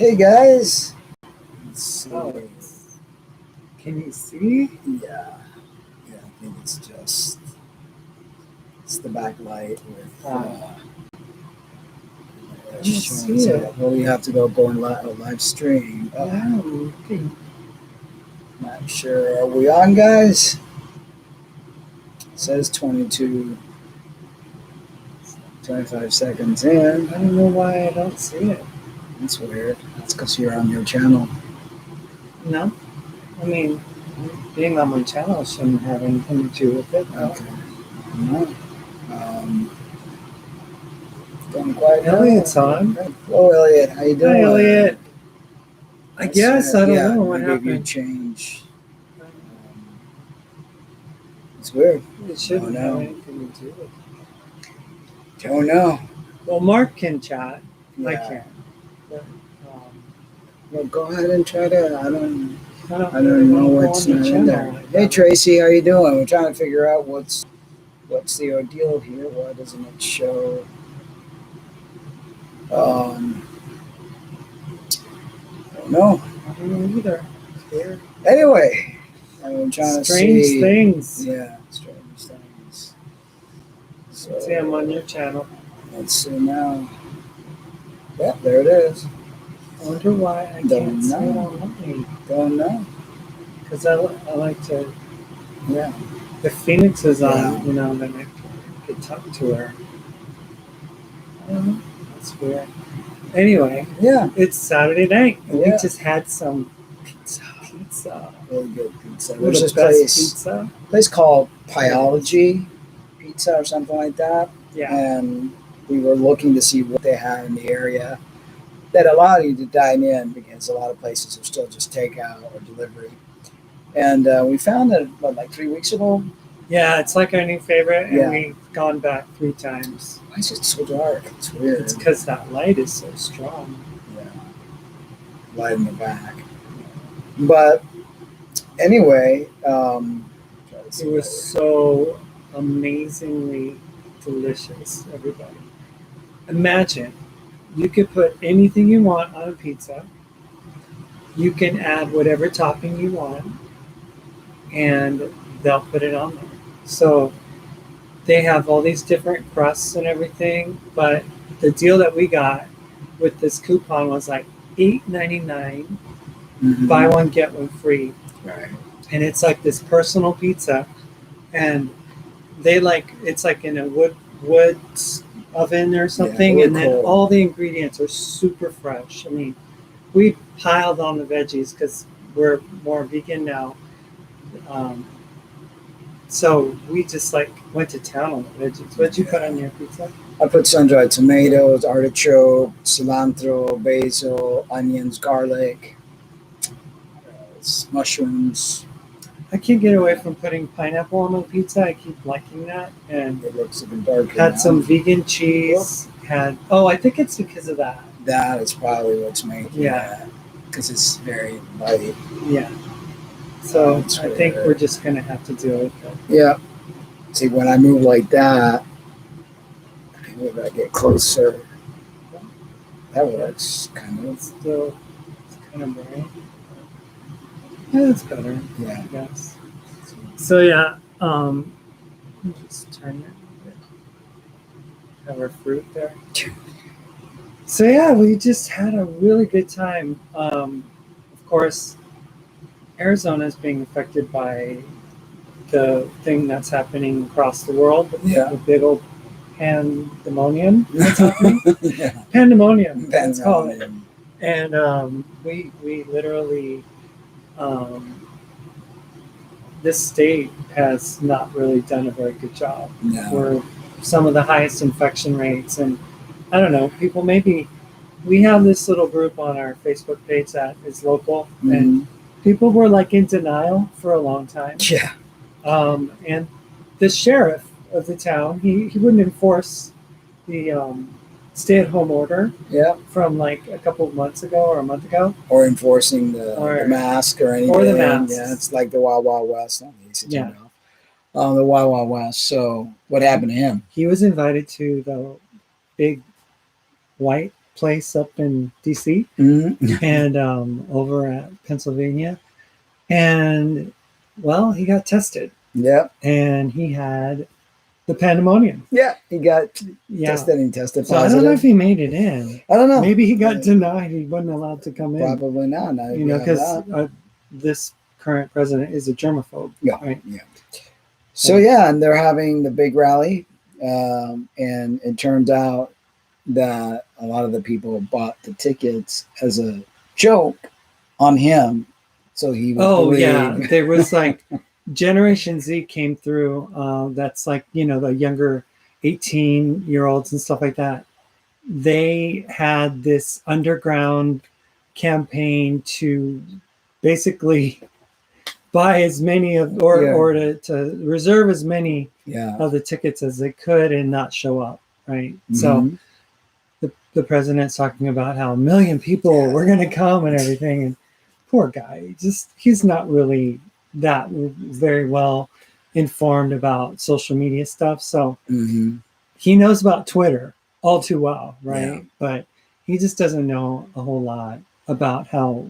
Hey guys. Let's see. Oh, can you see? Yeah, I think it's the backlight with. I don't see it. Well, you have to go on live stream. I'm looking. Not sure. Are we on, guys? It says 25 seconds in. I don't know why I don't see it. That's weird. That's because you're on your channel. No, I mean, being on my channel shouldn't have anything to do with it. No. Okay. No. Going quiet. Elliot's on. Hello, Elliot. How you doing? Hi, Elliot. I guess I don't know what maybe happened. you change. It's weird. It shouldn't have anything to do with it. Don't know. Well, Mark can chat. Yeah. I can't. But, well, go ahead and try to. I don't really know wanna what's go on not your in channel there. like Hey, that. Tracy, how you doing? We're trying to figure out what's the ordeal here. Why doesn't it show? I don't know. I don't know either. It's weird. Anyway, I'm trying to Strange see. things. Yeah, strange things. So, See, I'm on your channel. let's see now. Yeah, there it is. I wonder why I Don't can't see it know. online. Don't know. Because I like to, Yeah. if Phoenix is on, Yeah. then I could talk to her. I don't know. That's weird. Anyway, Yeah. it's Saturday night. And we Yeah. just had some pizza. Really good pizza. What There's a this best place. pizza. Place called Pyology Pizza or something like that. Yeah. And we were looking to see what they had in the area that allowed you to dine in, because a lot of places are still just takeout or delivery. And we found it like 3 weeks ago. Yeah, it's like our new favorite, and Yeah. we've gone back 3 times. Why is it so dark? It's weird. It's because that light is so strong. Yeah. Light in the back. But anyway, It was so amazingly delicious, everybody. Imagine you could put anything you want on a pizza. You can add whatever topping you want, and they'll put it on there. So they have all these different crusts and everything, but the deal that we got with this coupon was like $8.99, buy one get one free. Right. And it's like this personal pizza, and it's like in a wood oven or something, really and then cool. all the ingredients are super fresh. I mean, we piled on the veggies because we're more vegan now. So we just went to town on the veggies. What'd you put on your pizza? I put sun-dried tomatoes, artichoke, cilantro, basil, onions, garlic, mushrooms. I can't get away from putting pineapple on my pizza. I keep liking that. And it looks even darker. Had some vegan cheese. I think it's because of that. That is probably what's making that. Because it's very light. Yeah. So I think we're just going to have to do it. Yeah. See, when I move like that, maybe I get closer. That works kind of. It's kind of bright. Yeah, it's better. Yeah. I guess. So yeah, just turn it a bit. Have our fruit there. So yeah, we just had a really good time. Of course, Arizona is being affected by the thing that's happening across the world. The big old pandemonium that's happening. Yeah. Pandemonium. That's called it. And we literally. This state has not really done a very good job. No. We're some of the highest infection rates, and I don't know, people we have this little group on our Facebook page that is local, and people were in denial for a long time. Yeah. And the sheriff of the town, he wouldn't enforce the stay-at-home order from a couple of months ago or a month ago. Or enforcing the mask or anything. Or the mask. Yeah, it's like the Wild Wild West. The Wild Wild West. So what happened to him? He was invited to the big white place up in DC Mhm. and over at Pennsylvania. And well, he got tested Yeah. and he had the pandemonium. Yeah. He got Yeah. tested and he tested So I don't know if positive. he made it in. I don't know. Maybe he got denied. He wasn't allowed to come in. Probably not. Now You know, because this current president is a germaphobe. Yeah. Right. Yeah. So yeah, and they're having the big rally, and it turns out that a lot of the people bought the tickets as a joke on him, so he would Oh believe. yeah, there was like Generation Z came through. That's like the younger 18-year-olds and stuff like that. They had this underground campaign to basically buy as many of or to reserve as many of the tickets as they could and not show up, right? Mhm. So the president's talking about how 1 million people were going to come and everything, and poor guy, he's not really that very well informed about social media stuff, so Mhm. he knows about Twitter all too well, right? Yeah. But he just doesn't know a whole lot about how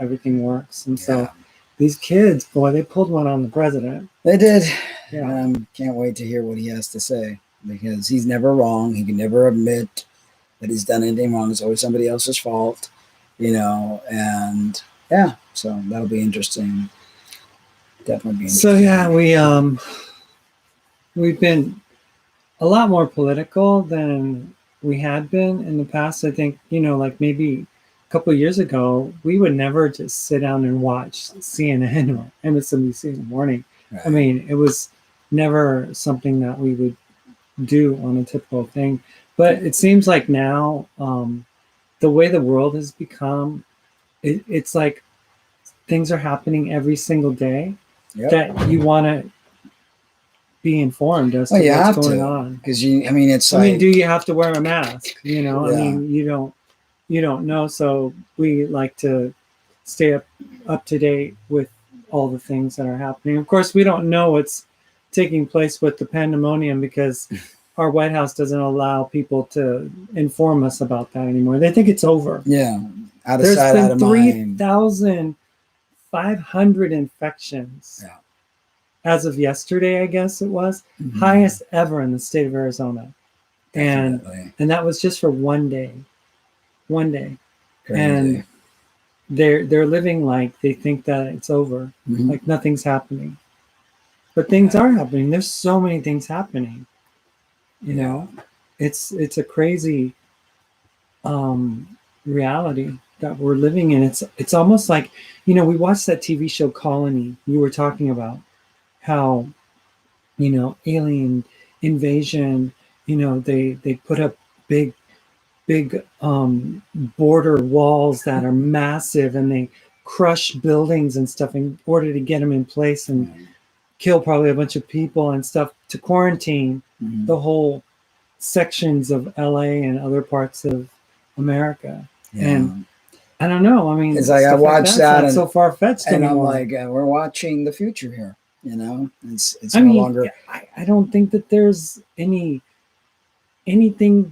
everything works, and so these kids, boy, they pulled one on the president. They did. Yeah. Can't wait to hear what he has to say, because he's never wrong. He can never admit that he's done anything wrong. It's always somebody else's fault, and yeah, so that'll be interesting. Definitely be interesting. So yeah, we've been a lot more political than we had been in the past. I think, like maybe a couple of years ago, we would never just sit down and watch CNN or MSNBC in the morning. Right. I mean, it was never something that we would do on a typical thing. But it seems like now, the way the world has become, it's like things are happening every single day that you want to be informed as to what's going on. Because it's like, do you have to wear a mask? I Yeah. mean, you don't know. So we like to stay up to date with all the things that are happening. Of course, we don't know what's taking place with the pandemonium because our White House doesn't allow people to inform us about that anymore. They think it's over. Yeah. Out of There's sight, out of been mind. 3,500 infections. Yeah. As of yesterday, I guess it was Mhm. highest ever in the state of Arizona. Definitely. And that was just for one day. Crazy. And they're living like they think that it's over, Mhm. like nothing's happening. But things are happening. There's so many things happening. It's a crazy reality that we're living in. It's almost like, we watched that TV show Colony. You were talking about how alien invasion, they put up big border walls that are massive, and they crush buildings and stuff in order to get them in place and kill probably a bunch of people and stuff to quarantine the whole sections of LA and other parts of America. And I don't know, I mean, it's like I watched that, and so far-fetched and anymore. I'm like, we're watching the future here. It's I no mean, longer. I don't think that there's anything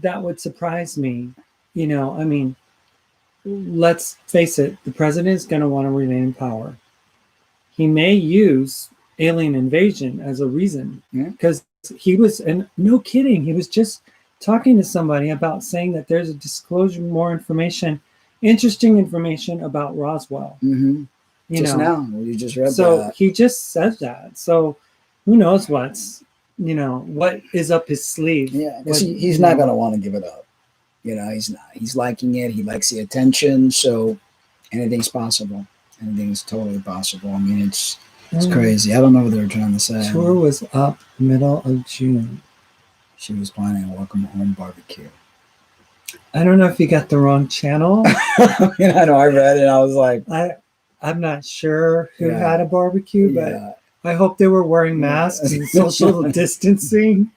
that would surprise me. I mean, let's face it, the president is going to want to remain in power. He may use alien invasion as a reason, because he was, and no kidding, he was just talking to somebody about saying that there's a disclosure, more information, interesting information about Roswell. Mm-hmm. Now, you just read that. He just said that. So who knows what is up his sleeve? Yeah, because he's not going to want to give it up. He's not. He's liking it. He likes the attention. So anything's possible. Anything's totally possible. I mean, it's crazy. I don't know what they were trying to say. Tour was up middle of June. She was planning a welcome home barbecue. I don't know if you got the wrong channel. I know. I read it. I was like, I'm not sure who had a barbecue, but I hope they were wearing masks and social distancing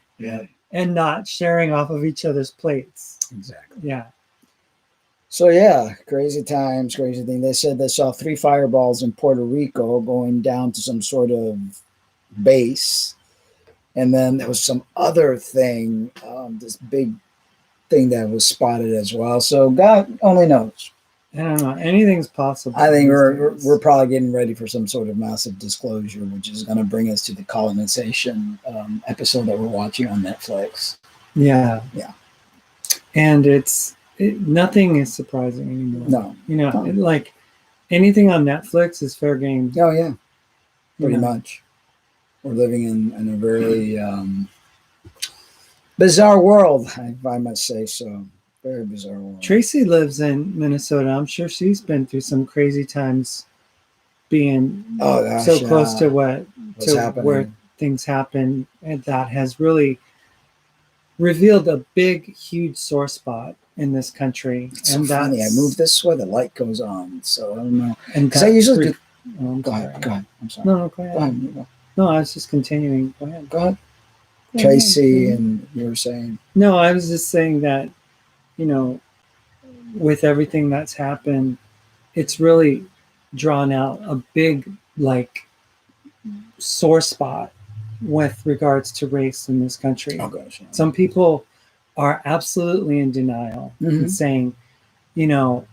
and not sharing off of each other's plates. Exactly. Yeah. So crazy times, crazy thing. They said they saw 3 fireballs in Puerto Rico going down to some sort of base. And then there was some other thing, this big thing that was spotted as well. So God only knows. I don't know. Anything's possible. I think these we're days. probably getting ready for some sort of massive disclosure, which is going to bring us to the colonization episode that we're watching on Netflix. Yeah. Yeah. And nothing is surprising anymore. No. You know, No. like anything on Netflix is fair game. Oh yeah, pretty You know. much. We're living in a very bizarre world, I must say so. Very bizarre world. Tracy lives in Minnesota. I'm sure she's been through some crazy times being so close to what's happening. Where things happen, and that has really revealed a big, huge sore spot in this country. It's so funny. I move this way, the light goes on. So I don't know. Because I usually do. Oh, go ahead. I'm sorry. No, go ahead. Go ahead. No, I was just continuing. Go ahead. Go ahead. Tracy, and you were saying? No, I was just saying that, you know, with everything that's happened, it's really drawn out a big, like, sore spot with regards to race in this country. Oh, gosh. Yeah. Some people are absolutely in denial and saying, you know,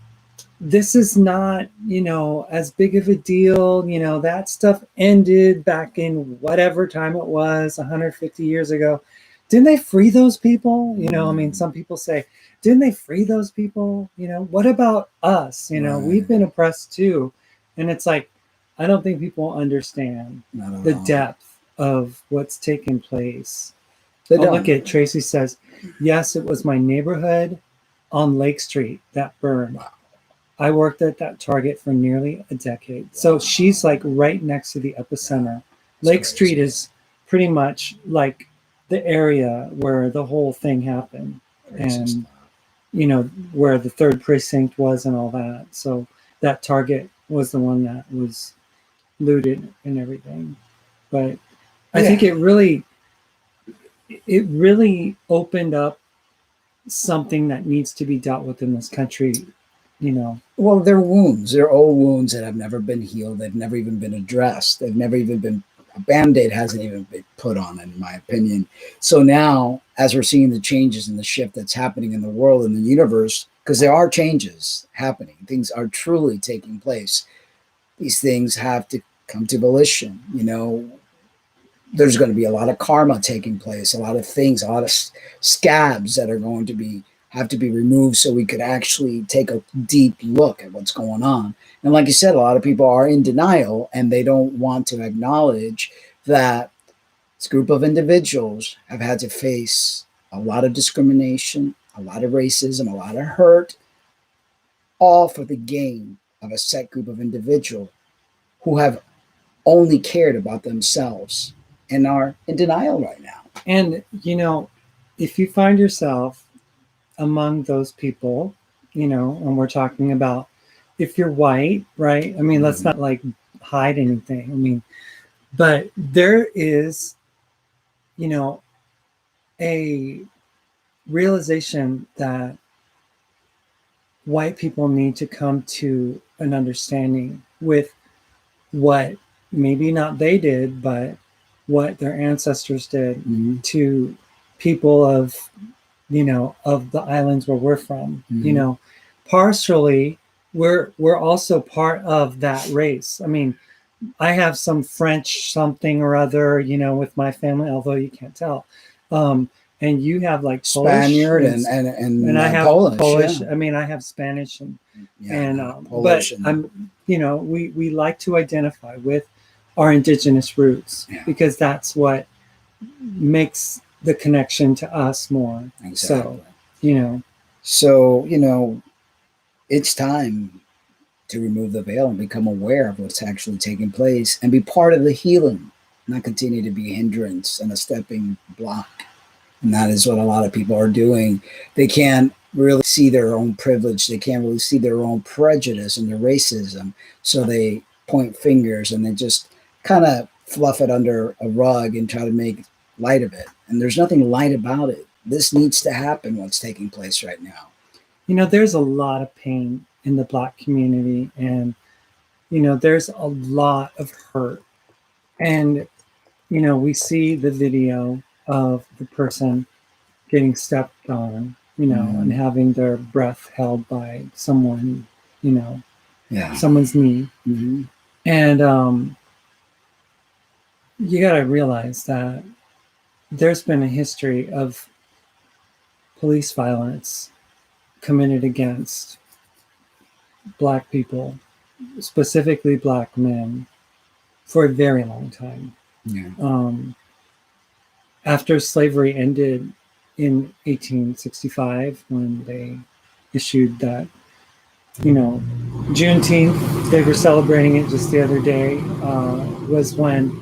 this is not, you know, as big of a deal. You know, that stuff ended back in whatever time it was, 150 years ago. Didn't they free those people? You know, I mean, some people say, didn't they free those people? You know, what about us? You know, we've been oppressed too. And it's like, I don't think people understand the depth of what's taken place. Look at Tracy says, yes, it was my neighborhood on Lake Street that burned. Wow. I worked at that Target for nearly a decade. Wow. So she's like right next to the epicenter. Lake Street is pretty much like the area where the whole thing happened. And, you know, where the 3rd precinct was and all that. So that Target was the one that was looted and everything. But I think it really opened up something that needs to be dealt with in this country, you know. Well, they're wounds. They're old wounds that have never been healed. They've never even been addressed. They've never even been, a Band-Aid hasn't even been put on, in my opinion. So now, as we're seeing the changes and the shift that's happening in the world and the universe, because there are changes happening, things are truly taking place. These things have to come to volition, you know. There's going to be a lot of karma taking place, a lot of things, a lot of scabs that are going to have to be removed so we could actually take a deep look at what's going on. And like you said, a lot of people are in denial and they don't want to acknowledge that this group of individuals have had to face a lot of discrimination, a lot of racism, a lot of hurt, all for the gain of a set group of individuals who have only cared about themselves and are in denial right now. And, you know, if you find yourself among those people, you know, and we're talking about if you're white, right? I mean, let's not like hide anything. I mean, but there is, you know, a realization that white people need to come to an understanding with what maybe not they did, but what their ancestors did to people of, you know, of the islands where we're from. You know, partially we're also part of that race. I mean, I have some French something or other, you know, with my family, although you can't tell. And you have like Spaniard Polish and I have Polish. Yeah. I mean, I have Spanish and Polish. But I'm, you know, we like to identify with our indigenous roots because that's what makes the connection to us more. Exactly. So, you know, it's time to remove the veil and become aware of what's actually taking place and be part of the healing, not continue to be a hindrance and a stepping block. And that is what a lot of people are doing. They can't really see their own privilege. They can't really see their own prejudice and their racism. So they point fingers and they just kind of fluff it under a rug and try to make light of it. And there's nothing light about it. This needs to happen, what's taking place right now. You know, there's a lot of pain in the Black community. And, you know, there's a lot of hurt. And, you know, we see the video of the person getting stepped on and having their breath held by someone, Yeah. someone's knee. Mm-hmm. And you got to realize that there's been a history of police violence committed against Black people, specifically Black men, for a very long time. Yeah. After slavery ended in 1865, when they issued that, Juneteenth, they were celebrating it just the other day, was when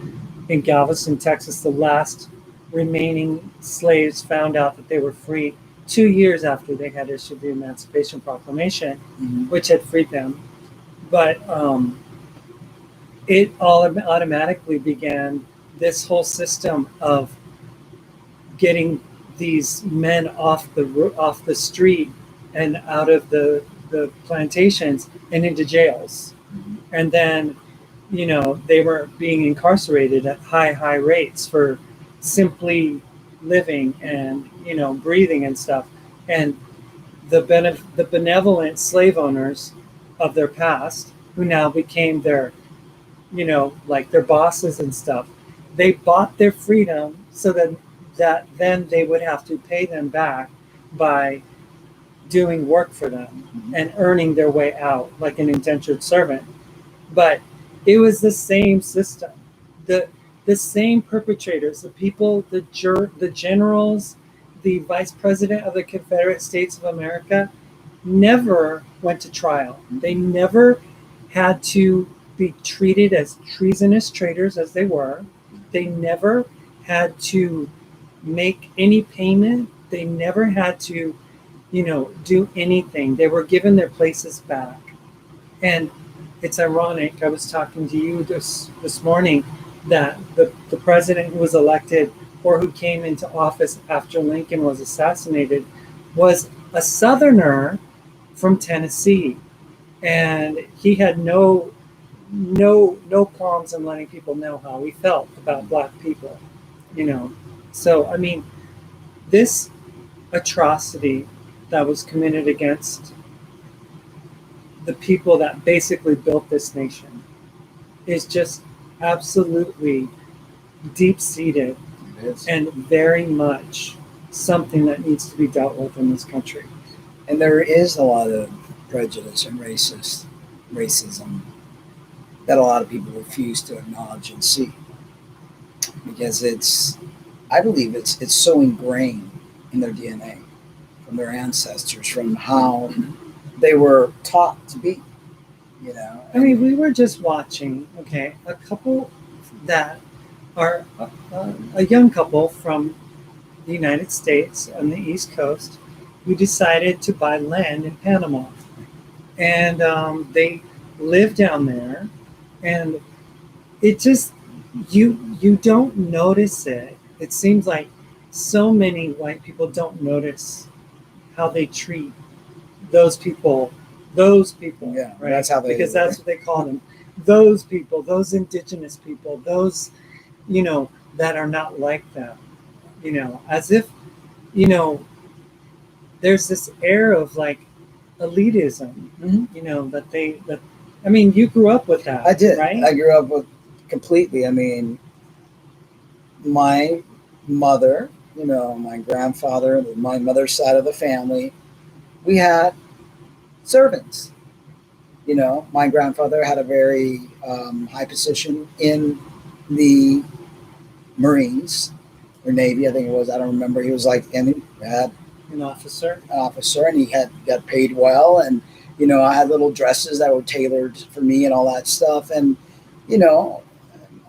in Galveston, Texas, the last remaining slaves found out that they were free 2 years after they had issued the Emancipation Proclamation, Mm-hmm. which had freed them. But it all automatically began this whole system of getting these men off the street and out of the plantations and into jails. Mm-hmm. And then, they were being incarcerated at high rates for simply living and, breathing and stuff. And the benevolent slave owners of their past, who now became their, like their bosses and stuff, they bought their freedom so that then they would have to pay them back by doing work for them and earning their way out like an indentured servant. But it was the same system. The same perpetrators, the people, the generals, the vice president of the Confederate States of America never went to trial. They never had to be treated as treasonous traitors as they were. They never had to make any payment. They never had to, do anything. They were given their places back. And it's ironic. I was talking to you this morning that the president who was elected or who came into office after Lincoln was assassinated was a Southerner from Tennessee, and he had no qualms in letting people know how he felt about Black people. So I mean, this atrocity that was committed against the people that basically built this nation is just absolutely deep-seated and very much something that needs to be dealt with in this country. And there is a lot of prejudice and racism that a lot of people refuse to acknowledge and see, because I believe it's so ingrained in their DNA, from their ancestors, from how they were taught to be. I mean, we were just watching, a couple that are a young couple from the United States on the East Coast who decided to buy land in Panama. And they live down there, and it just, you don't notice it. It seems like so many white people don't notice how they treat those people, Yeah, right? that's how they, because that's what they call them. Those people, those indigenous people, those, that are not like them, as if, there's this air of like elitism, that I mean, you grew up with that. I did. Right? I grew up with completely. I mean, my mother, my grandfather, my mother's side of the family, we had servants. My grandfather had a very high position in the Marines or Navy, I think it was. I don't remember. He was like, and he had An officer. and he got paid well, and I had little dresses that were tailored for me and all that stuff, and my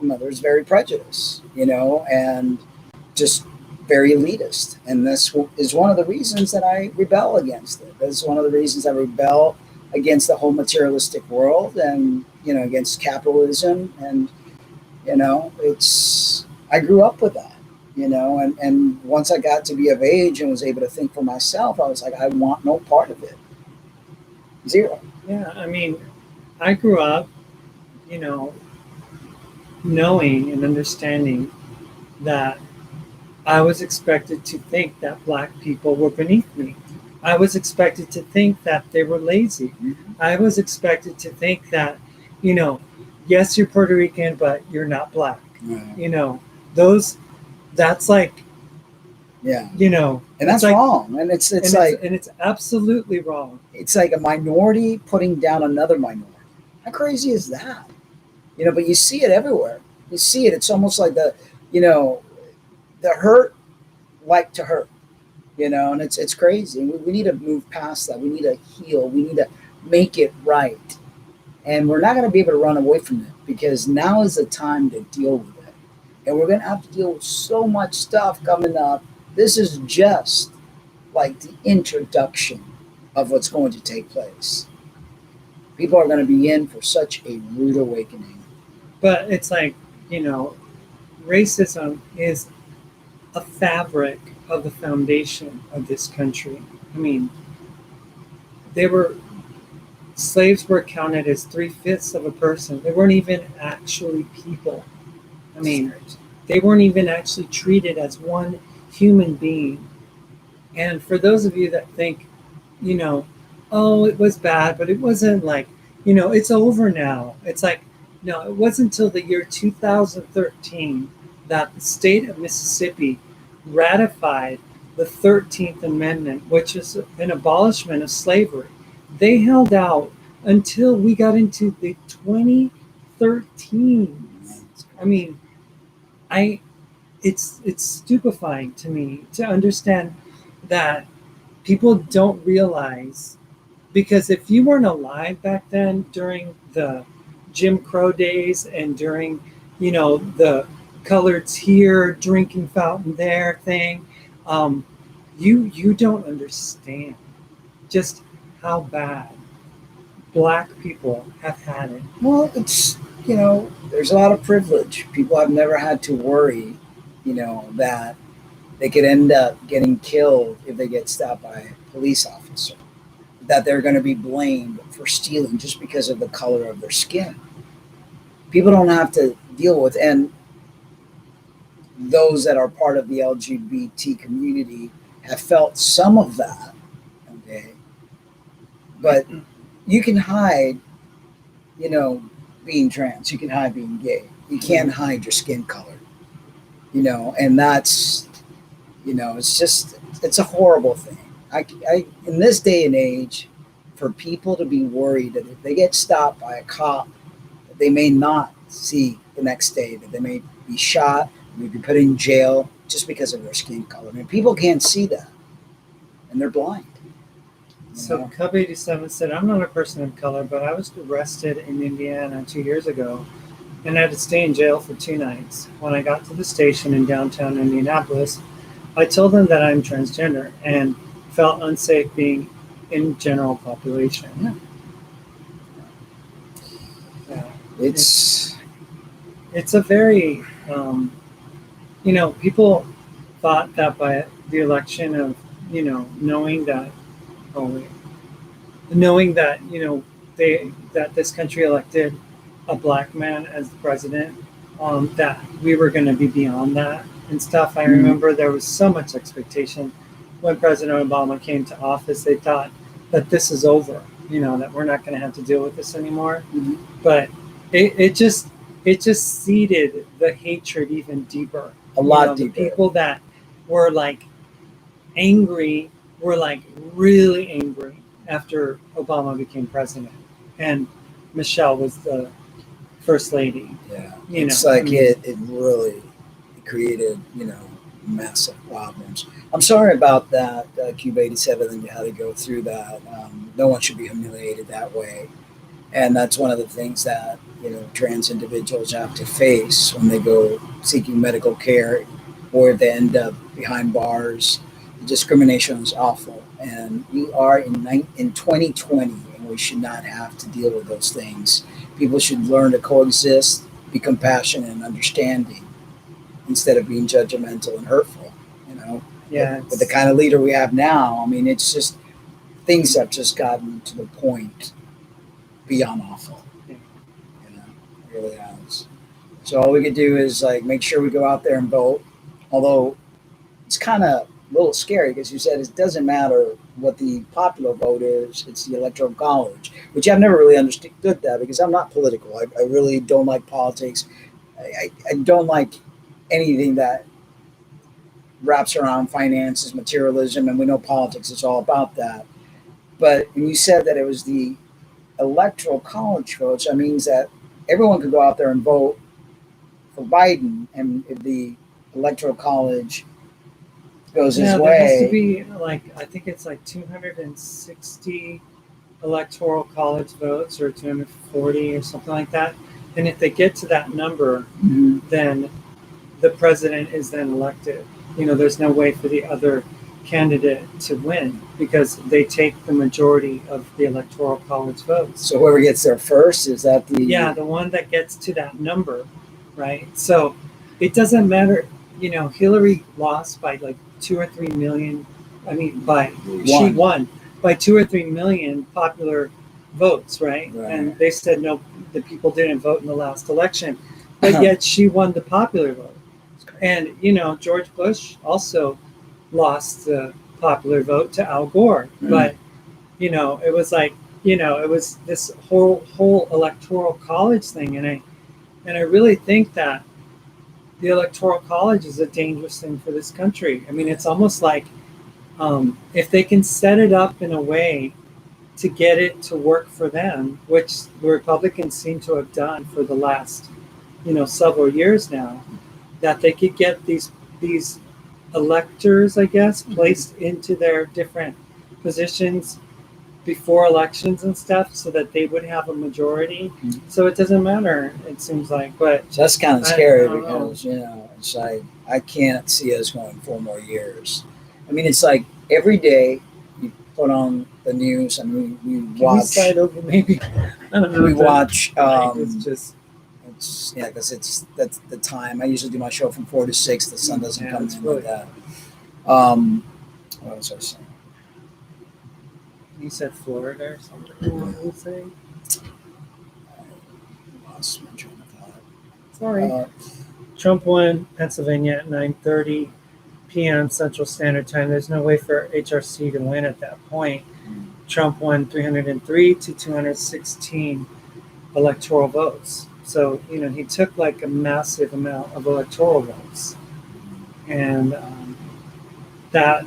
mother's very prejudiced, and just very elitist, and this is one of the reasons that I rebel against it. This is one of the reasons I rebel against the whole materialistic world, and against capitalism, and I grew up with that. And once I got to be of age and was able to think for myself, I was like, I want no part of it. Zero. Yeah, I mean, I grew up, knowing and understanding that I was expected to think that Black people were beneath me. I was expected to think that they were lazy. Mhm. I was expected to think that, you know, yes, you're Puerto Rican, but you're not black. Right. You know, those, that's like, Yeah. you know, And it's that's like, wrong. And it's like and it's absolutely wrong. it's like a minority putting down another minority. How crazy is that? You know, but you see it everywhere. You see it. It's almost like you know, the hurt like to hurt. You know, and it's crazy. We need to move past that. We need to heal. We need to make it right. And we're not going to be able to run away from it because now is the time to deal with it. And we're going to have to deal with so much stuff coming up. This is just like the introduction of what's going to take place. People are going to be in for such a rude awakening. But it's like, you know, racism is a fabric of the foundation of this country. I mean, they were slaves were counted as 3/5 of a person. They weren't even actually people. I mean, they weren't even actually treated as one human being. And for those of you that think, you know, oh, it was bad, but it wasn't like, you know, it's over now. It's like, no, it wasn't until the year 2013 that the state of Mississippi ratified the 13th Amendment, which is an abolishment of slavery. They held out until we got into the 2013s. I mean, I it's stupefying to me to understand that people don't realize, because if you weren't alive back then during the Jim Crow days and during, you know, the coloreds here drinking fountain there thing, you don't understand just how bad black people have had it. Well, it's, you know, there's a lot of privilege. People have never had to worry, you know, that they could end up getting killed if they get stopped by a police officer, that they're going to be blamed for stealing just because of the color of their skin. People don't have to deal with, and those that are part of the LGBT community have felt some of that. Okay. But you can hide, you know, being trans, you can hide being gay, you can't hide your skin color, you know, and that's, you know, it's just, it's a horrible thing. In this day and age, for people to be worried that if they get stopped by a cop, that they may not see the next day, that they may be shot, may be put in jail just because of their skin color. I mean, people can't see that, and they're blind. So Cub 87 said, I'm not a person of color, but I was arrested in Indiana 2 years ago and had to stay in jail for 2 nights. When I got to the station in downtown Indianapolis, I told them that I'm transgender and felt unsafe being in general population. Yeah. It's a very, you know, people thought that by the election of, you know, knowing that, oh wait, knowing that, you know, that this country elected a black man as the president, that we were going to be beyond that and stuff. I remember there was so much expectation when President Obama came to office. They thought that this is over, you know, that we're not going to have to deal with this anymore. But it just seeded the hatred even deeper. a lot The deeper. people that were like angry were like really angry after Obama became president and Michelle was the first lady. Yeah, You it's know, like I mean, it really created, you know, massive problems. I'm sorry about that, Cube 87, and you had to go through that. No one should be humiliated that way, and that's one of the things that, you know, trans individuals have to face when they go seeking medical care, or if they end up behind bars. The discrimination is awful, and we are in 2020, and we should not have to deal with those things. People should learn to coexist, be compassionate and understanding, instead of being judgmental and hurtful. You know, yeah, with the kind of leader we have now, I mean, it's just things have just gotten to the point beyond awful. Yeah. You know, it really has. So all we could do is like make sure we go out there and vote. Although it's kind of a little scary because you said it doesn't matter what the popular vote is. It's the electoral college, which I've never really understood that because I'm not political. I really don't like politics. I don't like anything that wraps around finances, materialism, and we know politics is all about that. But when you said that it was the electoral college votes, that means that everyone could go out there and vote for Biden, and if the electoral college goes his Yeah, there has to way, be like I think it's like 260 electoral college votes or 240 or something like that. And if they get to that number, mhm, then the president is then elected. There's no way for the other candidate to win because they take the majority of the electoral college votes. so whoever gets there first is that the Yeah, the one that gets to that number, right? So it doesn't matter. Hillary lost by like 2 or 3 million. I mean, she one, won by 2 or 3 million popular votes, right? right? And they said no, the people didn't vote in the last election, but yet she won the popular vote. And George Bush also lost the popular vote to Al Gore, but it was like it was this whole electoral college thing, and I really think that the electoral college is a dangerous thing for this country. I mean, it's almost like if they can set it up in a way to get it to work for them, which the Republicans seem to have done for the last several years now, that they could get these electors, I guess, placed into their different positions before elections and stuff so that they would have a majority. So it doesn't matter, it seems like. But So that's kind of I scary don't know. because it's like I can't see us going 4 more years. I mean, it's like every day you put on the news and we Can we watch. side over maybe? I don't know. We watch. It's just It's because that's the time. I usually do my show from 4 to 6. The sun doesn't come it's in really. like that. What was I saying? You said Florida or something. What were you saying? I lost my train of thought. Sorry. Trump won Pennsylvania at 9:30 p.m. Central Standard Time. There's no way for HRC to win at that point. Trump won 303 to 216 electoral votes. So he took like a massive amount of electoral votes, and that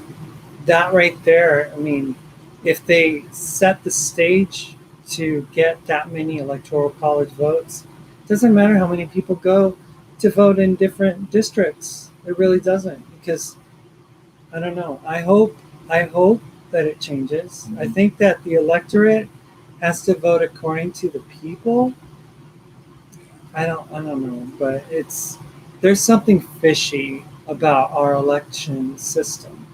right there. I mean, if they set the stage to get that many electoral college votes, it doesn't matter how many people go to vote in different districts. It really doesn't, because I don't know. I hope that it changes. I think that the electorate has to vote according to the people. I don't know, but there's something fishy about our election system.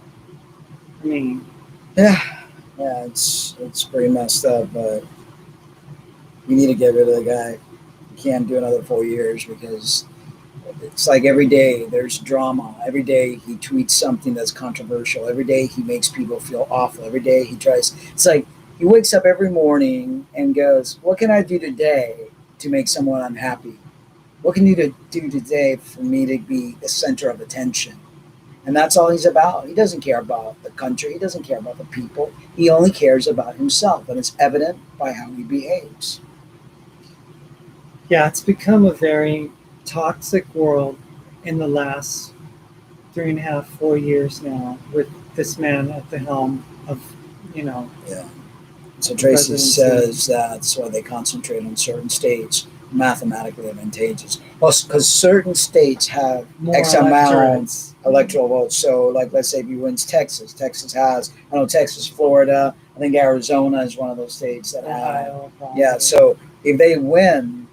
I mean, Yeah, it's pretty messed up, but we need to get rid of the guy. We can't do another 4 years because it's like every day there's drama. Every day he tweets something that's controversial. Every day he makes people feel awful. Every day he tries. It's like he wakes up every morning and goes, "What can I do today to make someone unhappy? What can you do today for me to be the center of attention?" And that's all he's about. He doesn't care about the country. He doesn't care about the people. He only cares about himself, and it's evident by how he behaves. yeah, it's become a very toxic world in the last 3.5, 4 years now, with this man at the helm of, Yeah. So the Tracy presidency. says that's why they concentrate on certain states mathematically advantageous. Well, because certain states have More X amount electorates. electoral votes. So, like, let's say if he wins Texas, Texas has, I know Texas, Florida, I think Arizona is one of those states that have. Ohio, probably. Yeah, so if they win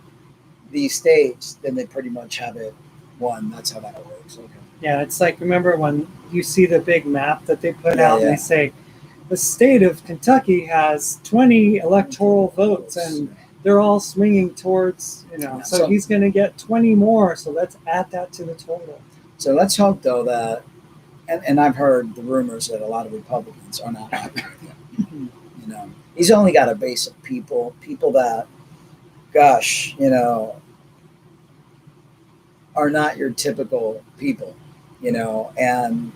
these states, then they pretty much have it won. That's how that works. Okay. Yeah, it's like, remember when you see the big map that they put Yeah, out and yeah. they say, the state of Kentucky has 20 electoral votes and they're all swinging towards, Yeah, so so- he's going to get 20 more. So let's add that to the total. So let's hope, though, that, and I've heard the rumors that a lot of Republicans are not happy with him. He's only got a base of people that, gosh, are not your typical people, and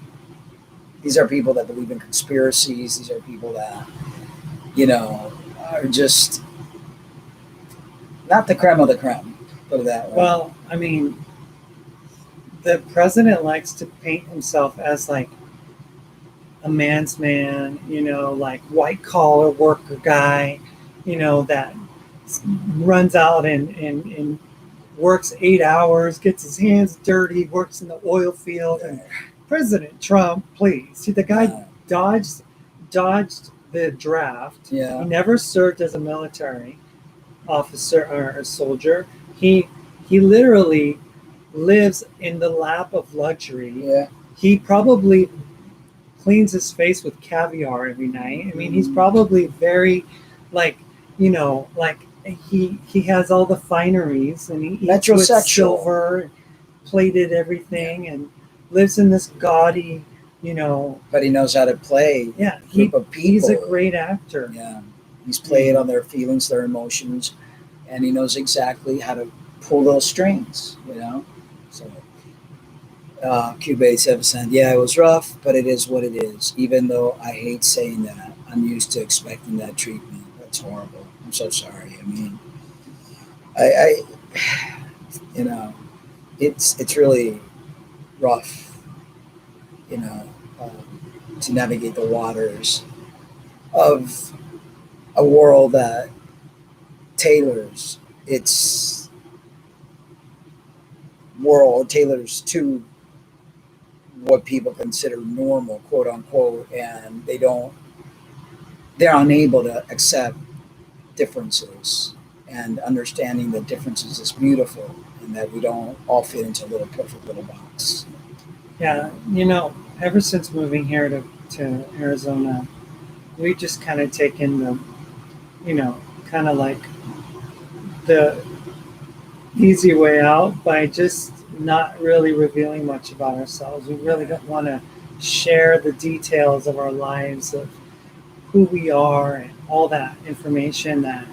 These are people that believe in conspiracies. These are people that, you know, are just not the creme of the creme. Put it that way. Well, I mean, the president likes to paint himself as like a man's man, like white collar worker guy, that runs out and works 8 hours, gets his hands dirty, works in the oil field. And President Trump, please, see, the guy dodged the draft. Yeah. He never served as a military officer or a soldier. He literally lives in the lap of luxury. Yeah. He probably cleans his face with caviar every night. I mean, he's probably very, like, like he has all the fineries, and he eats with silver plated everything, and lives in this gaudy, But he knows how to play. Yeah, group of people. He's a great actor. Yeah, he's playing on their feelings, their emotions, and he knows exactly how to pull those strings. So. Q87 said, yeah, it was rough, but it is what it is. Even though I hate saying that, I'm used to expecting that treatment. That's horrible. I'm so sorry. I mean, I it's really rough, to navigate the waters of a world that tailors to what people consider normal, quote unquote, and they're unable to accept differences, and understanding that differences is beautiful, and that we don't all fit into a perfect little box. Yeah, ever since moving here to Arizona, we just kind of taken the, kind of like the easy way out by just not really revealing much about ourselves. We really don't want to share the details of our lives, of who we are, and all that information that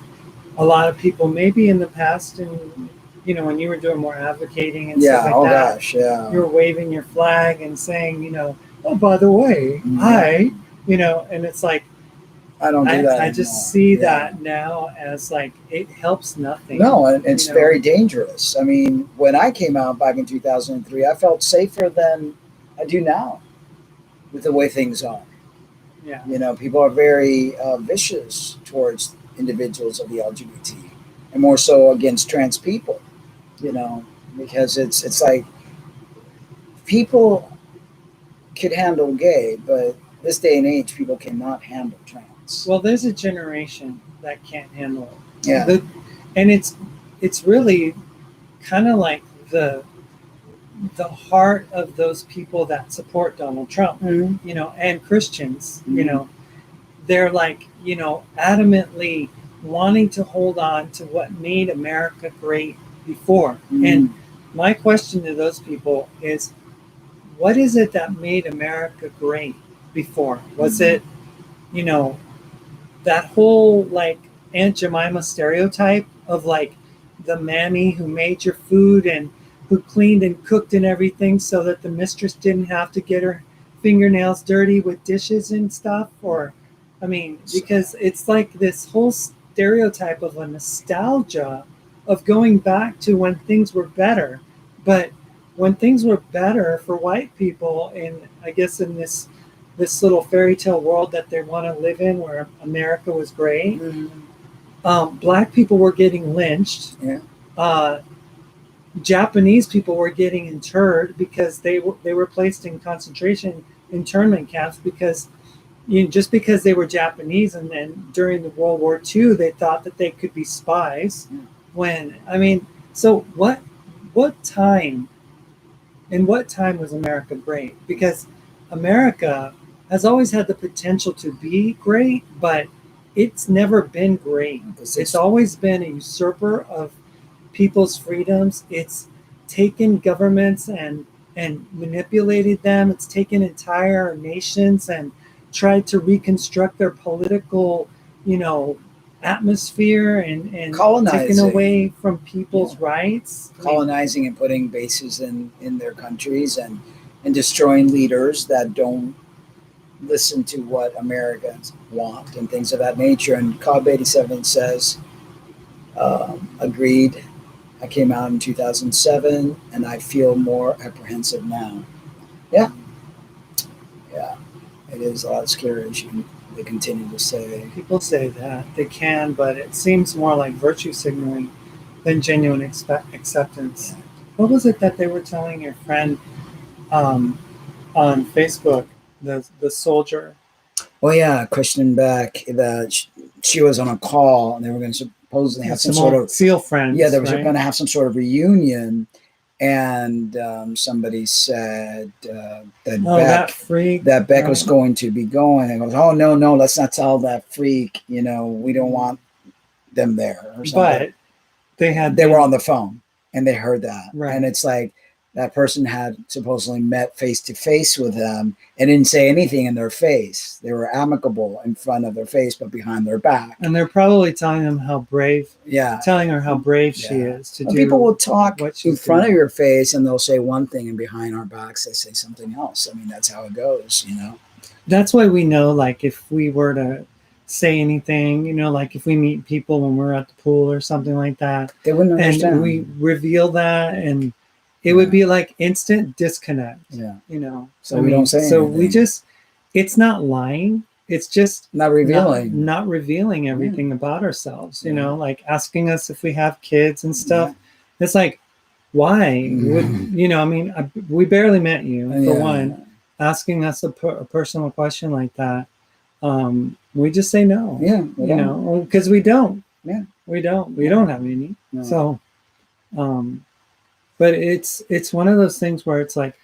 a lot of people maybe in the past, and when you were doing more advocating and stuff like that, gosh, yeah, you were waving your flag and saying, oh, by the way, and it's like, I don't do that. I just see that now as like, it helps nothing. No, and it's very dangerous. I mean, when I came out back in 2003, I felt safer than I do now with the way things are. Yeah. People are very vicious towards individuals of the LGBT, and more so against trans people, because it's like people could handle gay, but this day and age, people cannot handle trans. Well, there's a generation that can't handle it. Yeah. And it's really kind of like the heart of those people that support Donald Trump, and Christians, they're like, adamantly wanting to hold on to what made America great before. And my question to those people is, what is it that made America great before? Was it, that whole like Aunt Jemima stereotype of like the mammy who made your food and who cleaned and cooked and everything so that the mistress didn't have to get her fingernails dirty with dishes and stuff? Or, I mean, because it's like this whole stereotype of a nostalgia of going back to when things were better. But when things were better for white people, in I guess in this little fairy tale world that they want to live in, where America was great, black people were getting lynched. Yeah. Japanese people were getting interred because they were placed in concentration internment camps because just because they were Japanese, and then during the World War II they thought that they could be spies. So what time was America great? Because America has always had the potential to be great, but it's never been great. It's always been a usurper of people's freedoms. It's taken governments and manipulated them. It's taken entire nations and tried to reconstruct their political, atmosphere and taken away from people's rights. Colonizing and putting bases in their countries and destroying leaders that don't listen to what Americans want and things of that nature. And Cobb 87 says, agreed. I came out in 2007 and I feel more apprehensive now. Yeah, yeah, it is a lot scarier as they continue to say. People say that they can, but it seems more like virtue signaling than genuine acceptance. Yeah. What was it that they were telling your friend um, on Facebook? The soldier. Oh yeah, Christian Beck. That she was on a call, and they were going to supposedly have some sort of SEAL friends. Yeah, they were right? going to have some sort of reunion, and somebody said that Beck was going to be going, and goes, "Oh no, let's not tell that freak. We don't want them there." Or something. But they were on the phone, and they heard that, right. And it's like that person had supposedly met face to face with them and didn't say anything in their face. They were amicable in front of their face, but behind their back. And they're probably telling them how brave. Yeah, telling her how brave she is to do. People will talk in front of your face, and they'll say one thing, and behind our backs they say something else. I mean, that's how it goes. That's why we know, like, if we were to say anything, like if we meet people when we're at the pool or something like that, they wouldn't understand. And we reveal that, and it would be like instant disconnect. Yeah. So we don't say anything. So we just, it's not lying. It's just not revealing. Not revealing everything about ourselves, like asking us if we have kids and stuff. Yeah. It's like, why would, we barely met you, for one. Asking us a personal question like that, we just say no. Yeah. Because we don't. Yeah. We don't. We don't have any. No. So, but it's one of those things where it's like,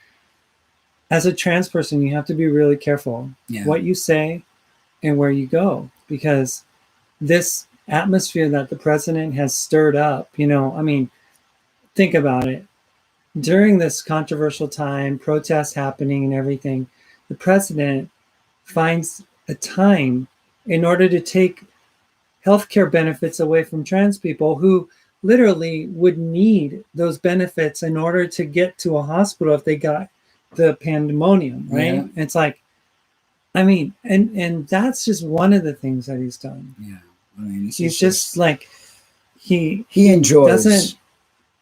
as a trans person, you have to be really careful what you say and where you go, because this atmosphere that the president has stirred up, think about it. During this controversial time, protests happening and everything, the president finds a time in order to take healthcare benefits away from trans people who literally would need those benefits in order to get to a hospital if they got the pandemonium, right? Yeah. It's like, and that's just one of the things that he's done. Yeah. He's just like, he enjoys.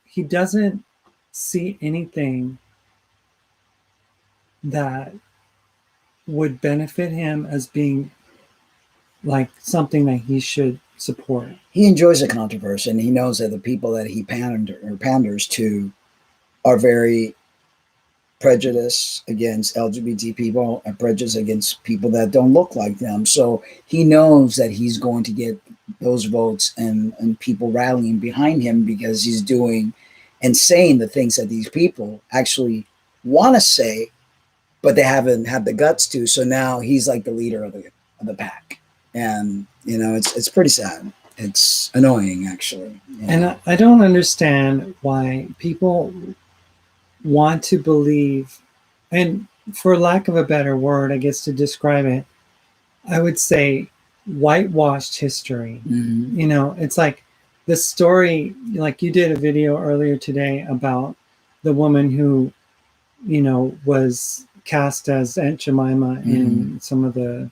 He doesn't see anything that would benefit him as being like something that he should support. He enjoys the controversy, and he knows that the people that he panders to are very prejudiced against LGBT people and prejudiced against people that don't look like them. So he knows that he's going to get those votes and people rallying behind him because he's doing and saying the things that these people actually want to say, but they haven't had the guts to. So now he's like the leader of the pack. And, it's pretty sad. It's annoying, actually. And I don't understand why people want to believe, and for lack of a better word, I guess, to describe it, I would say whitewashed history. Mm-hmm. It's like the story, like you did a video earlier today about the woman who, was cast as Aunt Jemima in some of the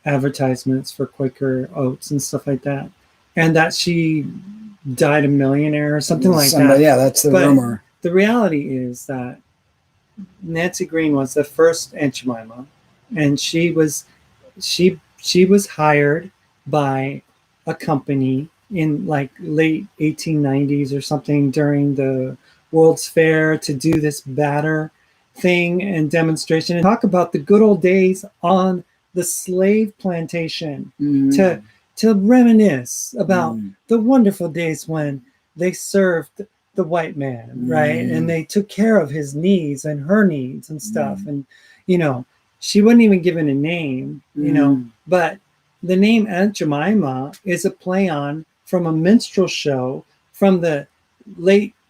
advertisements for Quaker Oats and stuff like that, and that she died a millionaire or something like that. Yeah, that's the rumor. The reality is that Nancy Green was the first Aunt Jemima, and she was hired by a company in like late 1890s or something during the World's Fair to do this batter thing and demonstration and talk about the good old days on the slave plantation, to reminisce about the wonderful days when they served the white man, right? And they took care of his needs and her needs and stuff. And, she wasn't even given a name, but the name Aunt Jemima is a play on from a minstrel show from the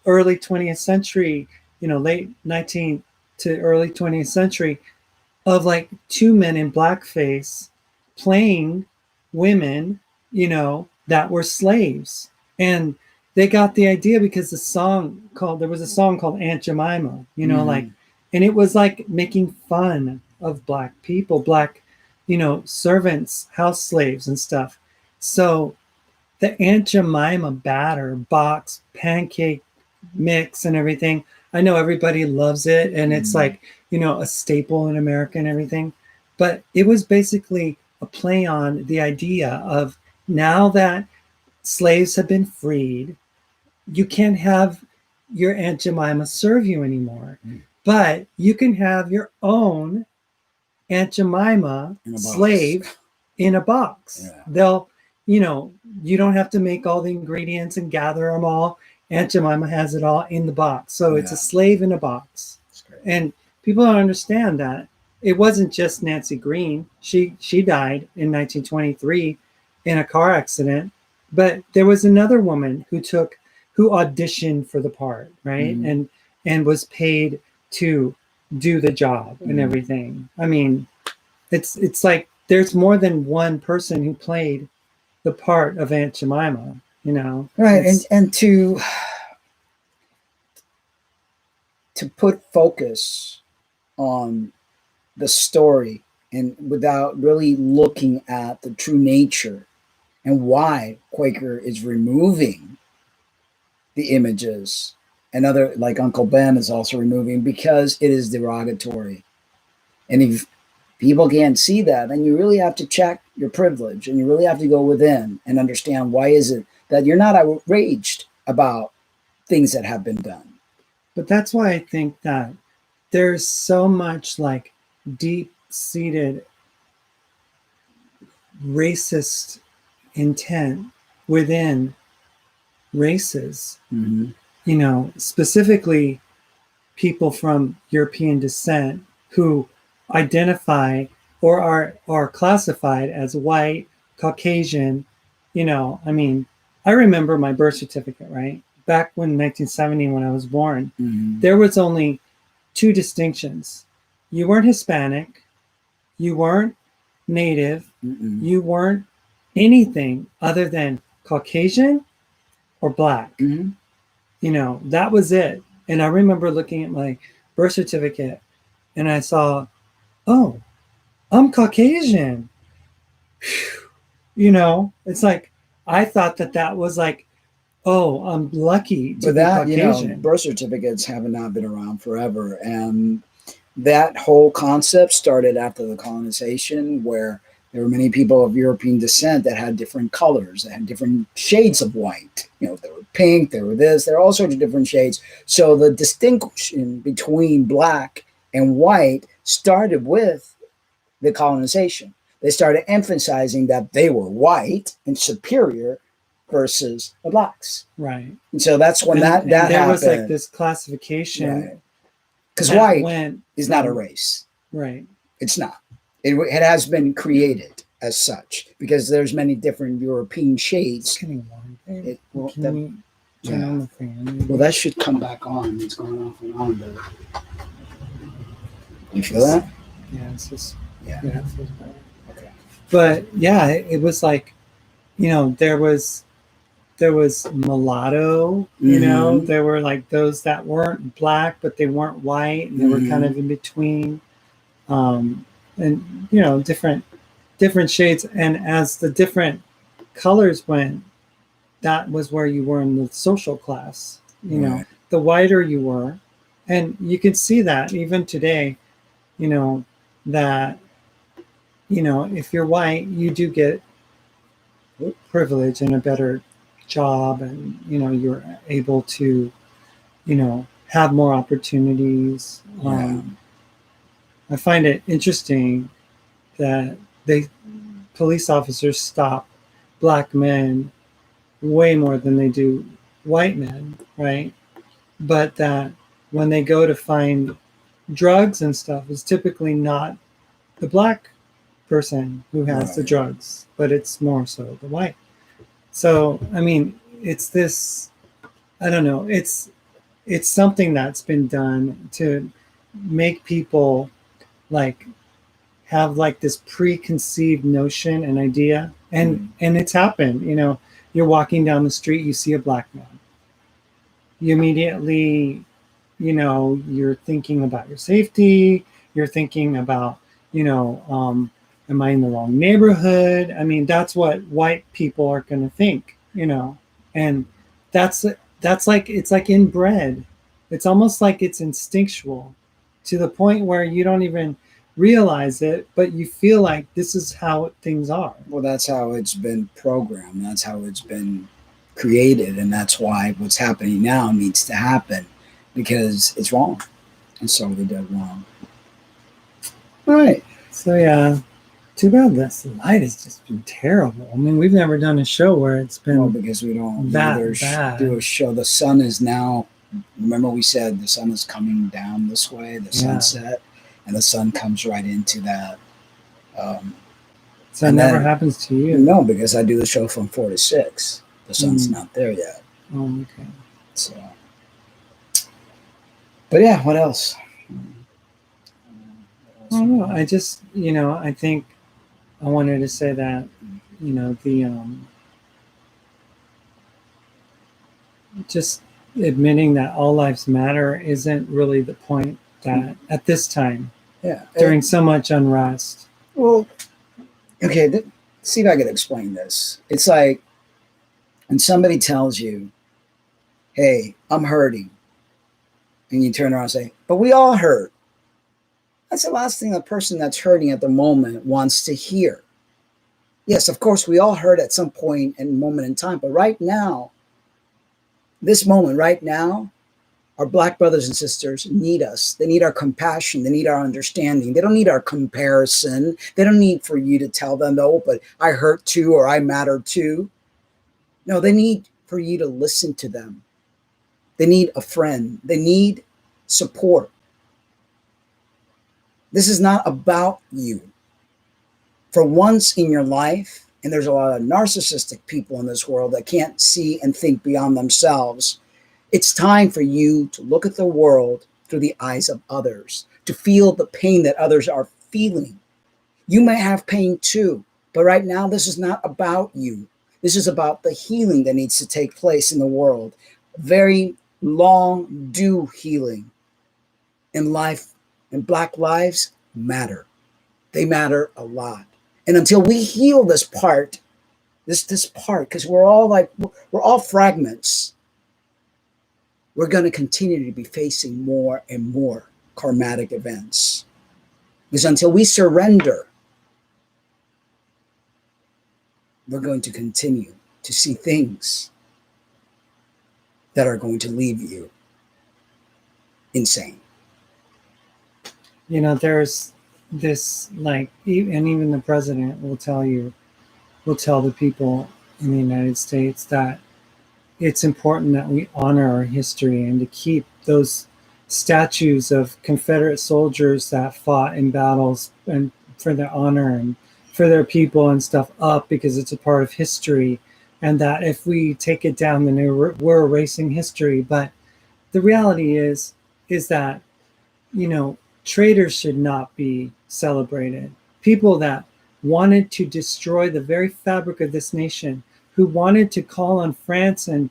early 20th century, late 19th to early 20th century, of like two men in blackface playing women, that were slaves. And they got the idea because there was a song called Aunt Jemima, like, and it was like making fun of black people, black servants, house slaves and stuff. So the Aunt Jemima batter, box, pancake mix and everything, I know everybody loves it and it's like, a staple in America and everything. But it was basically a play on the idea of, now that slaves have been freed, you can't have your Aunt Jemima serve you anymore. But you can have your own Aunt Jemima slave in a box. Yeah. They'll, you don't have to make all the ingredients and gather them all. Aunt Jemima has it all in the box. So it's a slave in a box. And people don't understand that. It wasn't just Nancy Green. She died in 1923 in a car accident. But there was another woman who auditioned for the part, right? And was paid to do the job and everything. I mean, it's like there's more than one person who played the part of Aunt Jemima, Right. And to put focus on the story and without really looking at the true nature and why Quaker is removing the images, and other, like Uncle Ben is also removing, because it is derogatory. And if people can't see that, then you really have to check your privilege, and you really have to go within and understand, why is it that you're not outraged about things that have been done? But that's why I think that there's so much like deep-seated racist intent within races, specifically people from European descent who identify or are classified as white, Caucasian. I mean, I remember my birth certificate, right? Back when 1970, when I was born, there was only two distinctions. You weren't Hispanic, you weren't Native, you weren't anything other than Caucasian or Black. That was it. And I remember looking at my birth certificate and I saw, oh, I'm Caucasian. It's like, I thought that was like, oh, I'm lucky to be Caucasian. Birth certificates have not been around forever. And that whole concept started after the colonization, where there were many people of European descent that had different colors, that had different shades of white. There were pink, there were this, there were all sorts of different shades. So the distinction between Black and white started with the colonization. They started emphasizing that they were white and superior versus the Blacks. Right. And so that's when that there happened. Was like this classification. Because white is not a race. Right. It's not. It has been created as such, because there's many different European shades. It's getting warm. Well, turn on the fan? Well, that should come back on. It's going off and on. But you feel that? Yeah, it's just yeah. It feels better. Okay. But yeah, it was like, there was mulatto. There were like those that weren't Black, but they weren't white, and they were kind of in between. And different shades, and as the different colors went, that was where you were in the social class. Right. The whiter you were, and you can see that even today, that if you're white, you do get privilege and a better job, and you're able to have more opportunities. I find it interesting that police officers stop Black men way more than they do white men, right? But that when they go to find drugs and stuff, it's typically not the Black person who has the drugs, but it's more so the white. So, I mean, it's this, I don't know, it's something that's been done to make people like have like this preconceived notion and idea, and it's happened. You're walking down the street, you see a Black man, you immediately you're thinking about your safety, you're thinking about Am I in the wrong neighborhood? I mean, that's what white people are going to think, and that's that's like it's like inbred. It's almost like it's instinctual to the point where you don't even realize it, but you feel like this is how things are. Well, that's how it's been programmed. That's how it's been created, and that's why what's happening now needs to happen because it's wrong, and so they did wrong. All right. So yeah, too bad this light has just been terrible. I mean, we've never done a show where it's been Well, because we don't that either bad. do a show. The sun is now. Remember, we said the sun is coming down this way, the sunset, and the sun comes right into that. So it never happens to you. No, because I do the show from 4 to 6. The sun's not there yet. Oh, okay. So, but yeah, what else? I don't know. I just, I think I wanted to say that, the just admitting that all lives matter isn't really the point that at this time, during so much unrest. Well, okay, see if I can explain this. It's like when somebody tells you, hey, I'm hurting, and you turn around and say, but we all hurt. That's the last thing the person that's hurting at the moment wants to hear. Yes, of course, we all hurt at some point and moment in time, but right now, this moment right now, our Black brothers and sisters need us. They need our compassion. They need our understanding. They don't need our comparison. They don't need for you to tell them, oh, but I hurt too, or I matter too. No, they need for you to listen to them. They need a friend. They need support. This is not about you. For once in your life, and there's a lot of narcissistic people in this world that can't see and think beyond themselves, it's time for you to look at the world through the eyes of others, to feel the pain that others are feeling. You may have pain too, but right now this is not about you. This is about the healing that needs to take place in the world. Very long due healing in life, and Black lives matter. They matter a lot. And until we heal this part, this part, because we're all fragments, we're going to continue to be facing more and more karmatic events. Because until we surrender, we're going to continue to see things that are going to leave you insane. There's this, and even the president will tell the people in the United States that it's important that we honor our history and to keep those statues of Confederate soldiers that fought in battles and for their honor and for their people and stuff up, because it's a part of history, and that if we take it down, then we're erasing history. But the reality is that, traitors should not be celebrated. People that wanted to destroy the very fabric of this nation, who wanted to call on France and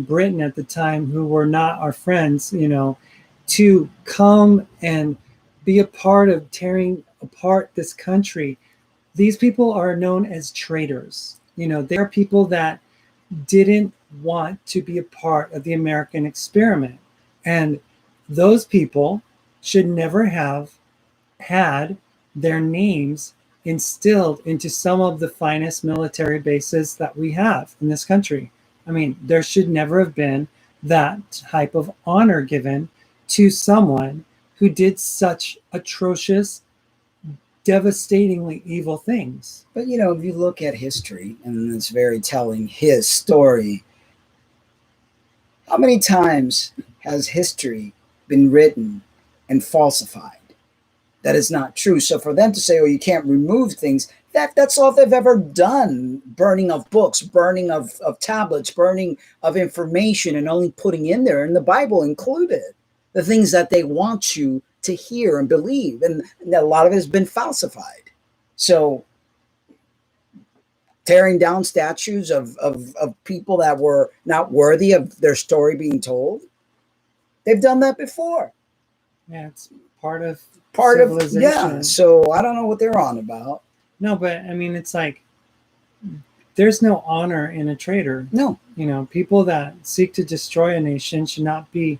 Britain at the time, who were not our friends, to come and be a part of tearing apart this country. These people are known as traitors. They are people that didn't want to be a part of the American experiment. And those people should never have had their names instilled into some of the finest military bases that we have in this country. I mean, there should never have been that type of honor given to someone who did such atrocious, devastatingly evil things. But if you look at history, and it's very telling, his story, how many times has history been written and falsified? That is not true. So for them to say, oh, you can't remove things, that's all they've ever done. Burning of books, burning of tablets, burning of information, and only putting in there, and the Bible included, the things that they want you to hear and believe. And a lot of it has been falsified. So tearing down statues of people that were not worthy of their story being told, they've done that before. Yeah, it's part of yeah. So I don't know what they're on about. No, but I mean, it's like there's no honor in a traitor. No. People that seek to destroy a nation should not be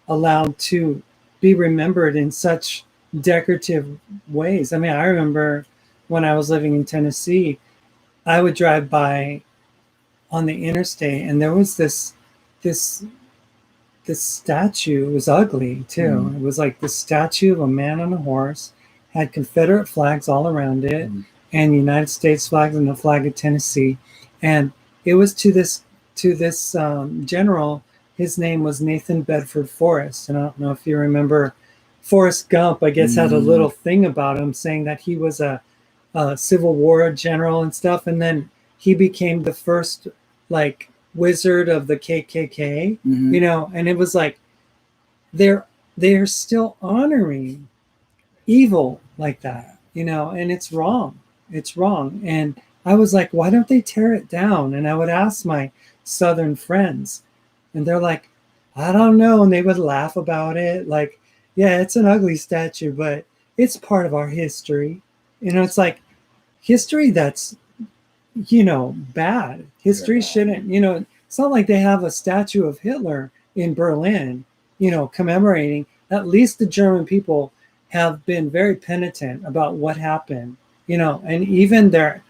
allowed to be remembered in such decorative ways. I mean, I remember when I was living in Tennessee, I would drive by on the interstate, and there was this this statue. It was ugly too. It was like the statue of a man on a horse, had Confederate flags all around it, and United States flags and the flag of Tennessee. And it was to this general. His name was Nathan Bedford Forrest, and I don't know if you remember Forrest Gump. I guess had a little thing about him saying that he was a Civil War general and stuff, and then he became the first like wizard of the KKK, and it was like they're still honoring evil like that, and it's wrong. It's wrong. And I was like, why don't they tear it down? And I would ask my Southern friends, and they're like, I don't know. And they would laugh about it. Like, yeah, it's an ugly statue, but it's part of our history. It's like history that's, bad. History shouldn't, it's not like they have a statue of Hitler in Berlin, commemorating. At least the German people have been very penitent about what happened, and even their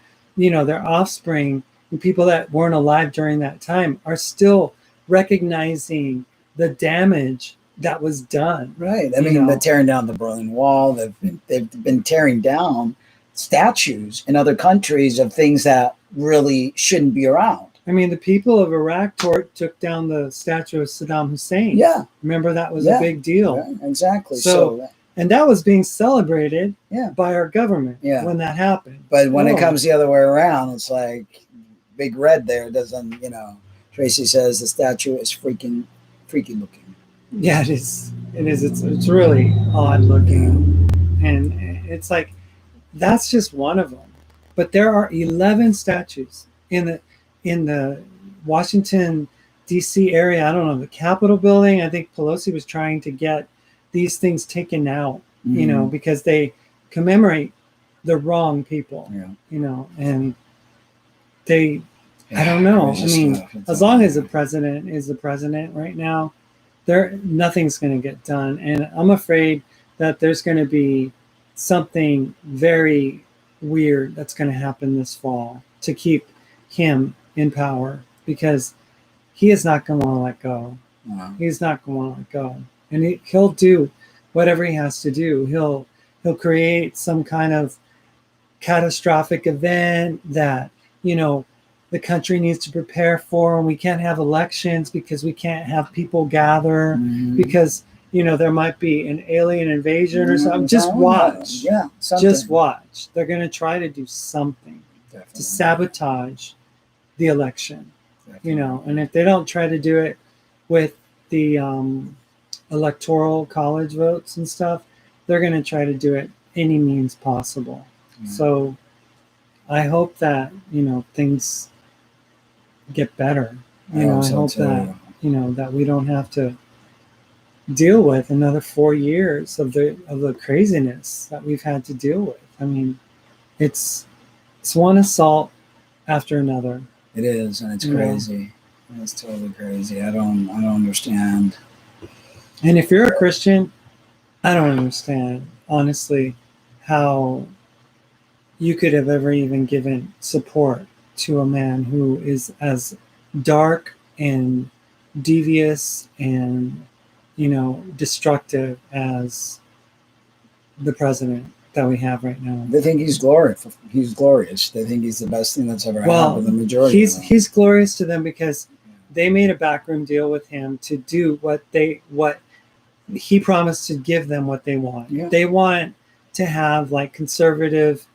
offspring and people that weren't alive during that time are still recognizing the damage that was done. Right. I mean, they're tearing down the Berlin Wall. They've been tearing down statues in other countries of things that really shouldn't be around. I mean, the people of Iraq took down the statue of Saddam Hussein. Yeah. Remember, that was a big deal. Yeah, exactly. And that was being celebrated by our government when that happened. But when it comes the other way around, it's like Big Red there doesn't, Tracy says the statue is freaky looking. Yeah, it is. It is. It's really odd looking. And it's like, that's just one of them. But there are 11 statues in the Washington, D.C. area. I don't know, the Capitol building. I think Pelosi was trying to get these things taken out, because they commemorate the wrong people, and they, I don't know. I mean, as long as the president is the president right now, nothing's going to get done. And I'm afraid that there's going to be something very weird that's going to happen this fall to keep him in power, because he is not going to want to let go. Wow. He's not going to want to let go. And he'll do whatever he has to do. He'll create some kind of catastrophic event that, the country needs to prepare for, and we can't have elections because we can't have people gather because, there might be an alien invasion or something. Just watch. Yeah. Something. Just watch. They're going to try to do something to sabotage the election, and if they don't try to do it with the electoral college votes and stuff, they're going to try to do it any means possible. So I hope that, things get better. I hope that, that we don't have to deal with another 4 years of the craziness that we've had to deal with. I mean, it's one assault after another. It is, and it's crazy. It's totally crazy. I don't understand. And if you're a Christian, I don't understand, honestly, how you could have ever even given support to a man who is as dark and devious and, destructive as the president that we have right now. They think he's glorious. He's glorious. They think he's the best thing that's ever happened. The majority. He's glorious to them because they made a backroom deal with him to do what he promised to give them what they want. Yeah. They want to have like conservative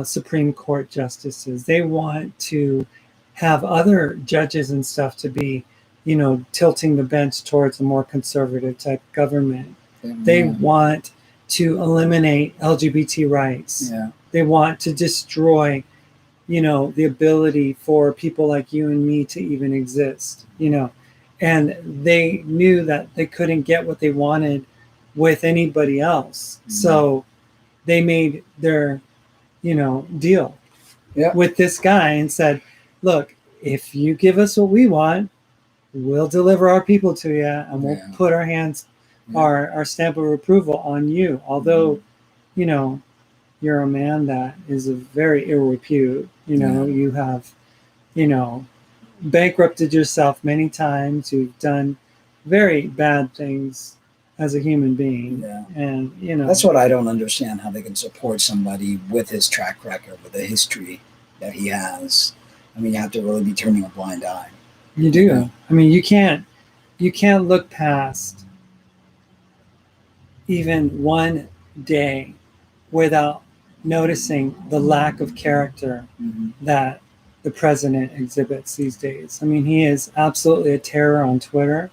Supreme Court justices. They want to have other judges and stuff to be, tilting the bench towards a more conservative type government. They want to eliminate LGBT rights. Yeah. They want to destroy, the ability for people like you and me to even exist, and they knew that they couldn't get what they wanted with anybody else. So they made their deal with this guy and said, look, if you give us what we want, we'll deliver our people to you, and we'll put our hands, our stamp of approval on you. Although, you're a man that is a very ill repute. You have, bankrupted yourself many times. You've done very bad things as a human being. Yeah. And, that's what I don't understand, how they can support somebody with his track record, with the history that he has. I mean, you have to really be turning a blind eye. You do. I mean, you can't look past even one day without noticing the lack of character that the president exhibits these days. I mean, he is absolutely a terror on Twitter.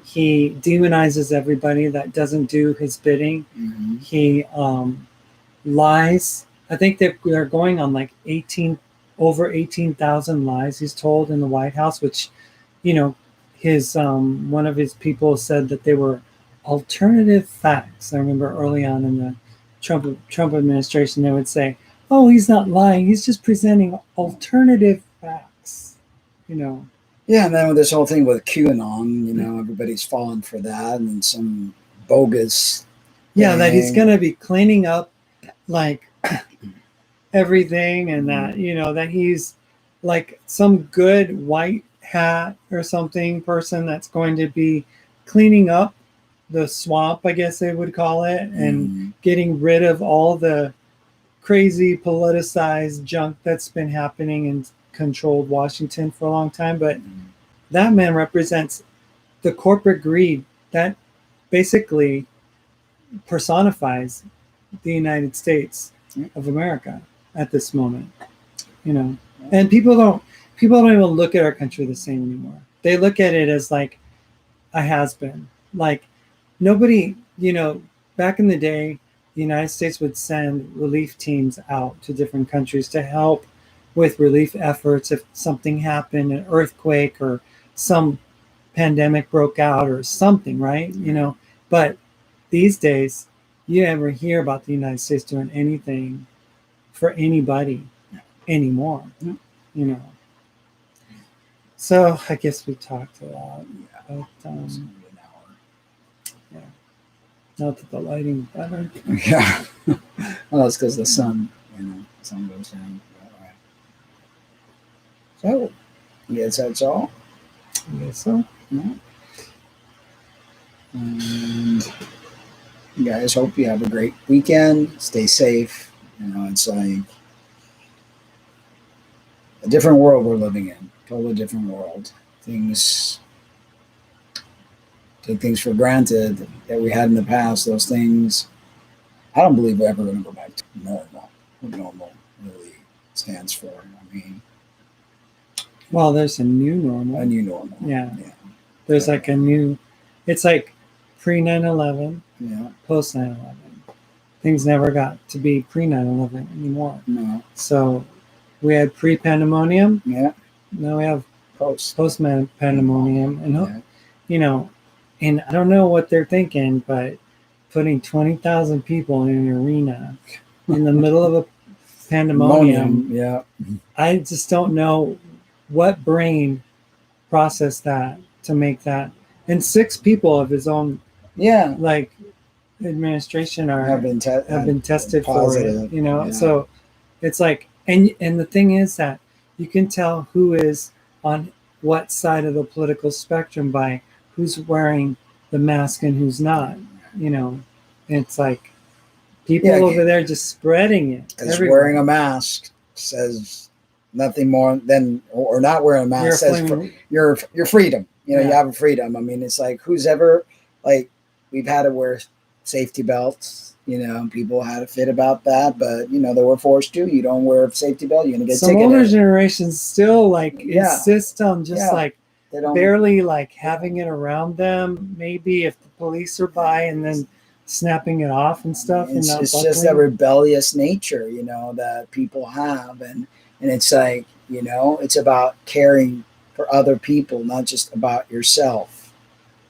He demonizes everybody that doesn't do his bidding. He lies. I think they're going on like over 18,000 lies he's told in the White House, which, his one of his people said that they were alternative facts. I remember early on in the Trump administration, they would say, oh, he's not lying, he's just presenting alternative facts, Yeah, and then with this whole thing with QAnon, everybody's fallen for that, and some bogus that he's going to be cleaning up like everything, and that, that he's like some good white hat or something person that's going to be cleaning up the swamp, I guess they would call it, and getting rid of all the crazy politicized junk that's been happening in controlled Washington for a long time. But that man represents the corporate greed that basically personifies the United States of America at this moment, and people don't even look at our country the same anymore. They look at it as like a has-been. Like nobody, back in the day, the United States would send relief teams out to different countries to help with relief efforts if something happened, an earthquake or some pandemic broke out or something, right? But these days, you never hear about the United States doing anything for anybody anymore, So I guess we talked a lot. But, not that the lighting's better. Yeah. Well, that's because the sun, sun goes down. So, I guess that's all. I guess so. Yeah. And you guys, hope you have a great weekend. Stay safe. It's like a different world we're living in. Totally different world. Take things for granted that we had in the past. Those things, I don't believe we're ever going to go back to normal. What normal really stands for. I mean, well, there's a new normal. A new normal. Yeah. There's like a new. It's like pre 9/11. Yeah. Post 9/11. Things never got to be pre 9/11 anymore. No. So we had pre pandemonium. Yeah. Now we have post pandemonium, and and I don't know what they're thinking, but putting 20,000 people in an arena in the middle of a pandemonium, I just don't know what brain processed that to make that. And 6 people of his own, administration have been tested positive, for it. So it's like, and the thing is that you can tell who is on what side of the political spectrum by who's wearing the mask and who's not. It's like people over there just spreading it. Because wearing a mask says nothing more than, or not wearing a mask says your freedom. You have a freedom. I mean, it's like who's ever, like, we've had to wear safety belts. People had a fit about that, but they were forced to. You don't wear a safety belt, you're gonna get ticketed. Some older generations still insist on just they don't, barely having it around them. Maybe if the police are by, and then snapping it off and stuff. It's just that rebellious nature, that people have, and it's like it's about caring for other people, not just about yourself.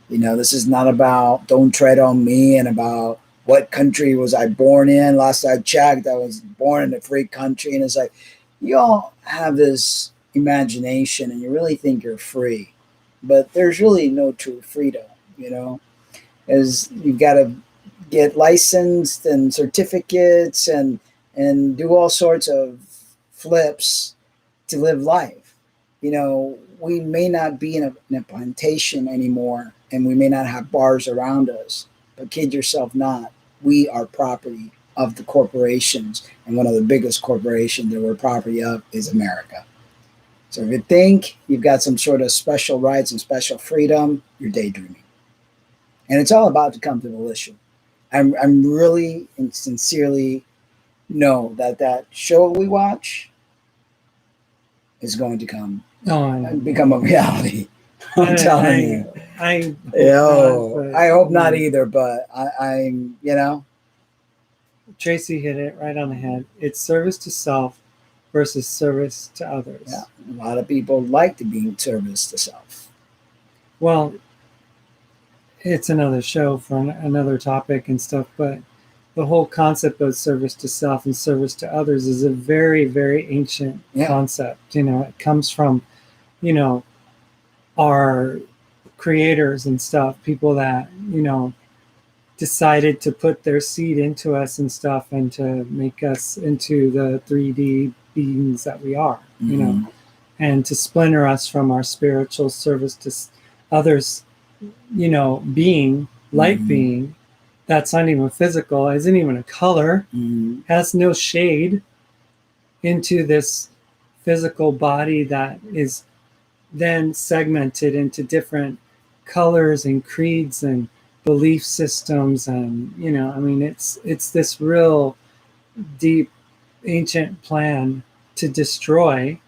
This is not about don't tread on me and about what country was I born in? Last I checked, I was born in a free country. And it's like, you all have this imagination and you really think you're free, but there's really no true freedom, you know, as you've got to get licensed and certificates and do all sorts of flips to live life. You know, we may not be in a plantation anymore and we may not have bars around us, but kid yourself not. We are property of the corporations, and one of the biggest corporations that we're property of is America. So if you think you've got some sort of special rights and special freedom, you're daydreaming. And it's all about to come to fruition. I'm really and sincerely know that that show we watch is going to come Oh, and become a reality. I'm telling you. I I hope not either, but I'm, you know. Tracy hit it right on the head. It's service to self versus service to others. Yeah, a lot of people like to be in service to self. Well, it's another show for another topic and stuff, but the whole concept of service to self and service to others is a very, very ancient concept. You know, it comes from, you know, our creators and stuff, people that, you know, decided to put their seed into us and stuff and to make us into the 3D beings that we are, you know, and to splinter us from our spiritual service to others, you know, being, light being, that's not even physical, isn't even a color, has no shade, into this physical body that is then segmented into different colors and creeds and belief systems. And, you know, I mean, it's this real deep ancient plan to destroy.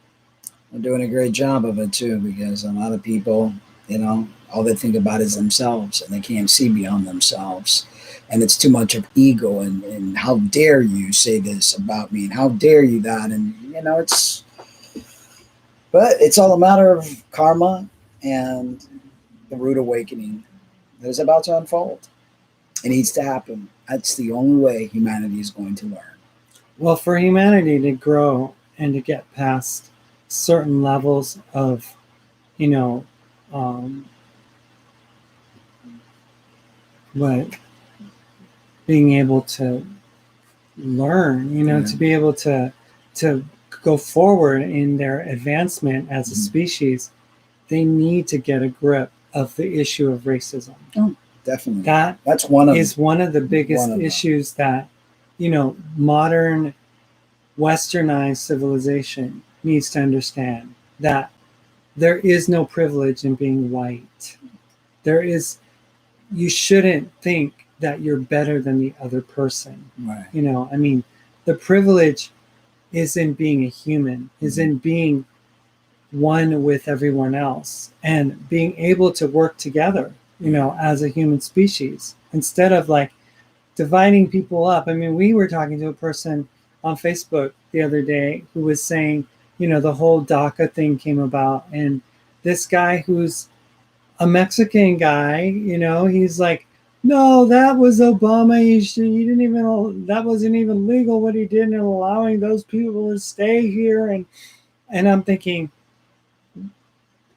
They're doing a great job of it too, because a lot of people, you know, all they think about is themselves and they can't see beyond themselves. And it's too much of ego and how dare you say this about me and how dare you that. And, you know, but it's all a matter of karma and the rude awakening that is about to unfold. It needs to happen. That's the only way humanity is going to learn. Well, for humanity to grow and to get past certain levels of, you know, being able to learn, you know, to be able to go forward in their advancement as a species, they need to get a grip of the issue of racism. Oh, definitely. That's one of the biggest issues that, you know, modern westernized civilization needs to understand, that there is no privilege in being white. You shouldn't think that you're better than the other person. Right. You know, I mean, the privilege is in being a human, is in being one with everyone else and being able to work together, you know, as a human species, instead of like dividing people up. I mean, we were talking to a person on Facebook the other day who was saying, you know, the whole DACA thing came about, and this guy who's a Mexican guy, you know, he's like, no, that was Obama. That wasn't even legal what he did in allowing those people to stay here. And I'm thinking,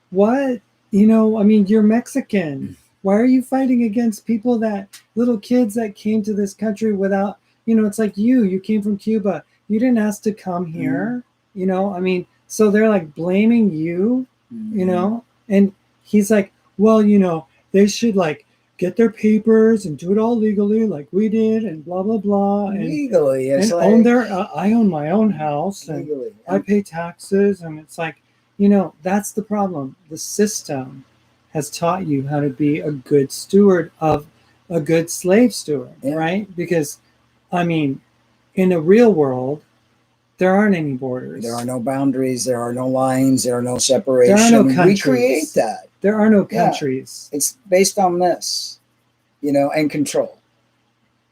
what? You know, I mean, you're Mexican. Why are you fighting against little kids that came to this country without, you know, it's like you came from Cuba. You didn't ask to come here, you know, I mean, so they're like blaming you, you know, and he's like, well, you know, they should like get their papers and do it all legally like we did and blah, blah, blah. And legally. It's and like, I own my own house and legally. I pay taxes. And it's like, you know, that's the problem. The system has taught you how to be a good steward of a good slave steward, right? Because, I mean, in a real world, there aren't any borders. There are no boundaries. There are no lines. There are no separation. There are no countries. We create that. There are no countries. It's based on this, you know, and control.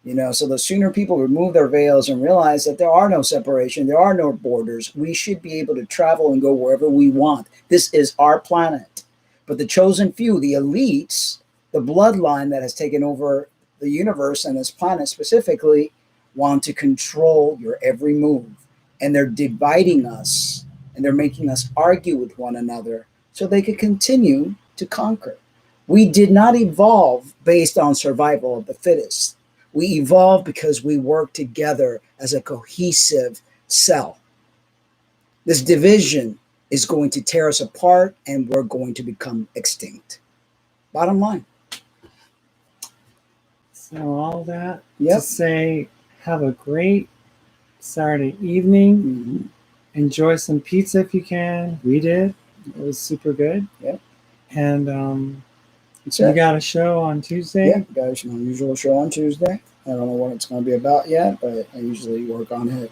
You know, so the sooner people remove their veils and realize that there are no separation, there are no borders, we should be able to travel and go wherever we want. This is our planet. But the chosen few, the elites, the bloodline that has taken over the universe and this planet specifically want to control your every move. And they're dividing us and they're making us argue with one another so they could continue to conquer. We did not evolve based on survival of the fittest. We evolved because we work together as a cohesive cell. This division is going to tear us apart and we're going to become extinct. Bottom line. So all that Yep. to say, have a great Saturday evening. Mm-hmm. Enjoy some pizza if you can. We did. It was super good. Yep. And That's you it. got a show on Tuesday? Yeah, guys, my usual show on Tuesday. I don't know what it's going to be about yet, but I usually work on it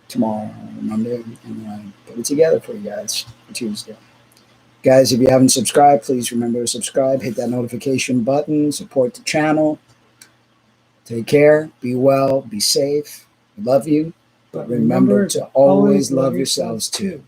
tomorrow or Monday, and then I put it together for you guys for Tuesday. Guys, if you haven't subscribed, please remember to subscribe, hit that notification button, support the channel. Take care, be well, be safe. We love you, but remember to always love yourselves too.